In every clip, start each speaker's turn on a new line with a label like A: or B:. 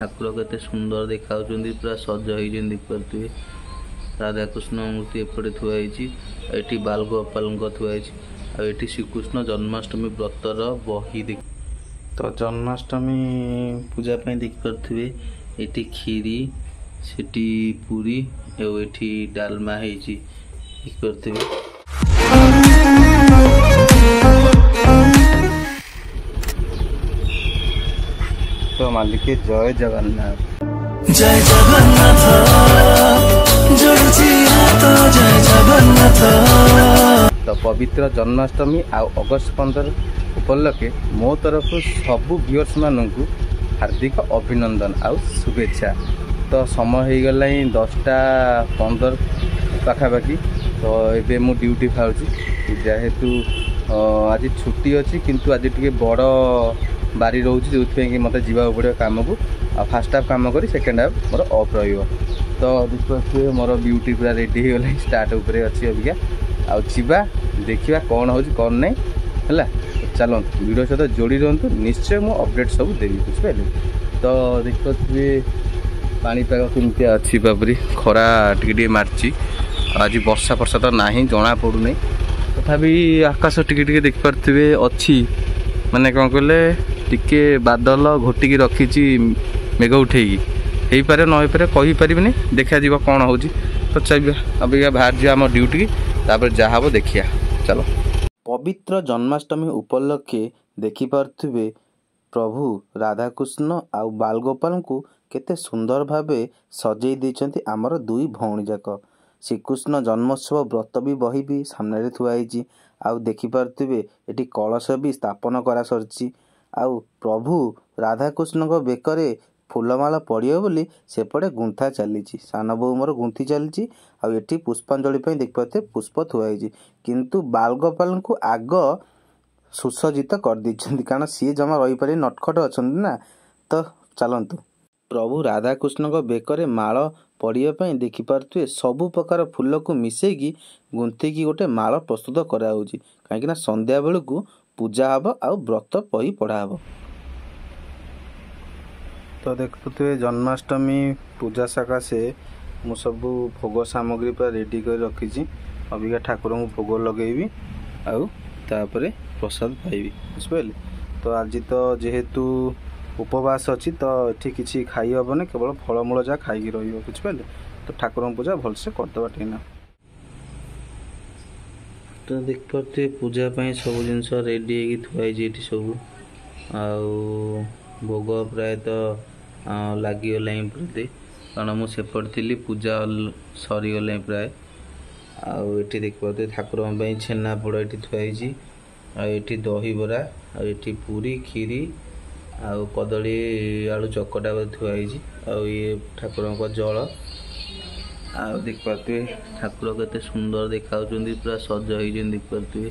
A: ଠାକୁର କେତେ ସୁନ୍ଦର ଦେଖାଯାଉଛନ୍ତି, ପୁରା ସଜ ହେଇଛନ୍ତି ଦେଖିପାରୁଥିବେ। ରାଧାକୃଷ୍ଣ ମୂର୍ତ୍ତି ଏପଟେ ଥୁଆ ହେଇଛି, ଏଠି ବାଲଗୋପାଳଙ୍କ ଥୁଆ ହେଇଛି, ଆଉ ଏଠି ଶ୍ରୀକୃଷ୍ଣ ଜନ୍ମାଷ୍ଟମୀ ବ୍ରତର ବହି ତ ଜନ୍ମାଷ୍ଟମୀ ପୂଜା ପାଇଁ ଦେଖିପାରୁଥିବେ। ଏଠି କ୍ଷୀରି, ସେଠି ପୁରୀ, ଆଉ ଏଠି ଡାଲମା ହେଇଛି ଦେଖିପାରୁଥିବେ। तो मालिक जय जगन्नाथ। जय जगन्नाथ जय जगन्नाथ। तो पवित्र जन्माष्टमी आ अगस्त 15 उपलक्षे मो तरफ सबू व्यूअर्स मानू हार्दिक अभिनंदन आ शुभेच्छा। तो समय हो गला 10टा 15 पाखापाखि। तो ये मु ड्यूटी खाऊँ जेहेतु आज छुट्टी अच्छी, किंतु आज टे बड़ बारी रोचे जो कि मत जावाक पड़ो कम को। फास्ट हाफ कम कर सेकेंड हाफ मोर अफ तो देखिए मोर ब्यूटी पूरा रेडी हो गला स्टार्ट उपरे अच्छी अबिका आवा देखा कौन हो कौन नहीं है। चलो वीडियो सहित जोड़ी रुहतु, निश्चय मु अपडेट सब देवी बुझिपारे। तो देखिए पाणीपाग केमती अच्छी बाबरी खरा टे मार्ची। आज वर्षा फर्षा तो ना जना पड़ूना, तथापि आकाश टे देखिपे अच्छी माने कौन कहले टिके बादल घोटिकी रखी मेघ उठेगी हो पारे न हो पारे कहीपरि देखा जी कौन हो। तो चलिए अबिका बाहर जा आम ड्यूटी तापर जहाँ हम देखिया। चलो पवित्र जन्माष्टमी उपलक्षे देखिपे प्रभु राधाकृष्ण आउ बालगोपाल को केते सुंदर भावे सजई देइछन्ति। आमर दुई भौणी जाक श्रीकृष्ण जन्मोत्सव व्रत भी बही भी सामने थुआई। आउ देखिपे एटी कलश भी स्थापन करा सरछि। आउ प्रभु राधाकृष्ण बेकरे फूलमाला पड़ियो बोली सेपटे गुंथा चली सान बो मोर गुंथी चली। आउ पुष्पांजलि देखिए पुष्प थुआई, किंतु बालगोपाल को आग सुसज्जित कर दी कारण सी जमा रही पारे नटखट अच्छा ना। तो चलतु प्रभु राधाकृष्ण बेकरे माल पड़िया देखिपे सबु प्रकार फूल को मिसेकी गुंथिकी गोटे माल प्रस्तुत कराऊँगी कहीं संध्या बेलू को पूजा हम आ व्रत बही पढ़ा हम। तो देखुए जन्माष्टमी पूजा सकाशे मु सब भोग सामग्री पूरा रेडी कर रखी। अबिका ठाकुर को भोग लगेबी आउे प्रसाद पाइबी बुझिपारे। तो आज तो जेहेतु उपवास अच्छी तो ये किसी खाई हेबन, केवल फलमूल जहाँ खाई रही बुझिपारे। तो ठाकुर पूजा भलसे करदे टीना। तो देखिए पूजा सब जिनस रेडी थुआई सब भोग प्रायतः लगिगला प्रति कारण मुझे थी पूजा सरीगला प्राय। आठी देखिए ठाकुर छेना पोड़ ये थुआई, आठी दहीबरा, आठी पूरी खीरी आउ कदली आलू चकटा थुआई, ये ठाकुर जल आ देखिपे ठाकुर केते सुंदर देखा पूरा सज हो देखिपे।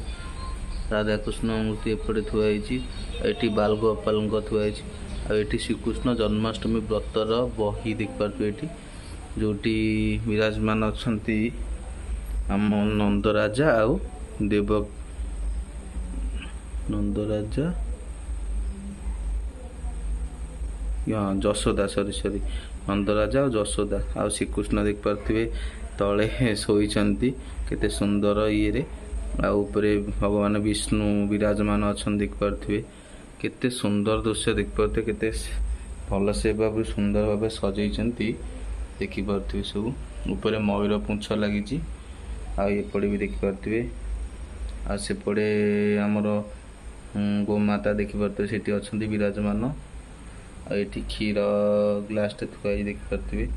A: राधाकृष्ण मूर्ति एपटे थुआई, एटी बालगोपाल थुआई, आठी श्रीकृष्ण जन्माष्टमी व्रतर बही देखिपे। ये जोटी विराजमान अच्छा आम नंदराजा आउ देव नंदराजा जशोदा सरी नंदराजा और जशोदा आ श्रीकृष्ण देखिपे तले शोचती केते सुंदर ये आउे भगवान विष्णु विराजमान अच्छा देखिपे। केते सुंदर दृश्य देखिपे, केते भल से सुंदर भाव सजई देखिपे। सब ऊपर मयूर पुंछ लगी आएपटे भी देखिपे। आसेपटे आमर गोमाता देखिपे से अच्छा विराजमान। ये क्षीर ग्लास थुआई देखिपे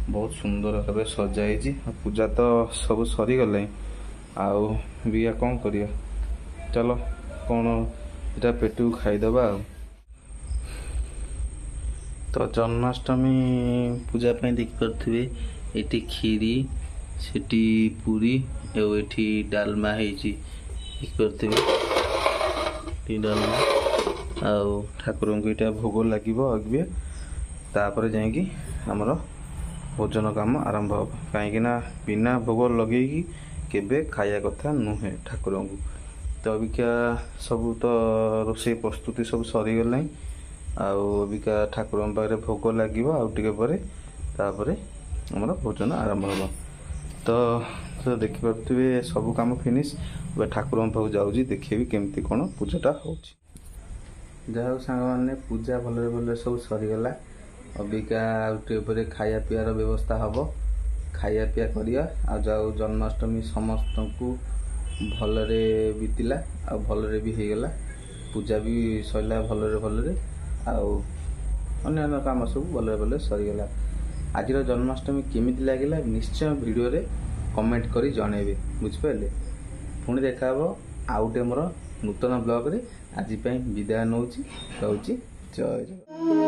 A: बहुत सुंदर भाव सजाई। पूजा तो सब सरीगला आया कौन करिया। चलो कौन इटा पेटू खाईदबा। तो जन्माष्टमी पूजा देखिपे ये खीरी, सेठी पूरी और ये डालमा देखिपे डालमा आउ ठाकुर को यहाँ भोग लगे अगे तापर जाकि आमर भोजन काम आरंभ हो कहीं बिना भोग लगे केबे खाया कथा नुहे ठाकुर को। तो अबिका सब तो रोषे प्रस्तुति सब सरीगला ଆଉ ଅବିକା ଠାକୁରଙ୍କ ପାଖରେ ଭୋଗ ଲାଗିବ ଆଉ ଟିକେ ପରେ, ତାପରେ ଆମର ଭୋଜନ ଆରମ୍ଭ ହେବ। ତ ଦେଖିପାରୁଥିବେ ସବୁ କାମ ଫିନିଶ୍। ଏବେ ଠାକୁରଙ୍କ ପାଖକୁ ଯାଉଛି, ଦେଖେଇବି କେମିତି କ'ଣ ପୂଜାଟା ହେଉଛି। ଯାହା ହଉ ସାଙ୍ଗମାନେ, ପୂଜା ଭଲରେ ଭଲରେ ସବୁ ସରିଗଲା। ଅବିକା ଆଉ ଟିକେ ପରେ ଖାଇବା ପିଇବାର ବ୍ୟବସ୍ଥା ହେବ, ଖାଇବା ପିଇବା କରିବା। ଆଉ ଯାଉ ଜନ୍ମାଷ୍ଟମୀ ସମସ୍ତଙ୍କୁ ଭଲରେ ବିତିଲା ଆଉ ଭଲରେ ବି ହେଇଗଲା। ପୂଜା ବି ସରିଲା ଭଲରେ ଭଲରେ, ଆଉ ଅନ୍ୟାନ୍ୟ କାମ ସବୁ ଭଲରେ ଭଲରେ ସରିଗଲା। ଆଜିର ଜନ୍ମାଷ୍ଟମୀ କେମିତି ଲାଗିଲା ନିଶ୍ଚୟ ଭିଡ଼ିଓରେ କମେଣ୍ଟ କରି ଜଣାଇବେ, ବୁଝିପାରିଲେ। ପୁଣି ଦେଖା ହେବ ଆଉ ଗୋଟେ ମୋର ନୂତନ ବ୍ଲଗ୍ରେ। ଆଜି ପାଇଁ ବିଦାୟ ନେଉଛି, ରହୁଛି। ଜୟ ଜଗନ୍ନାଥ।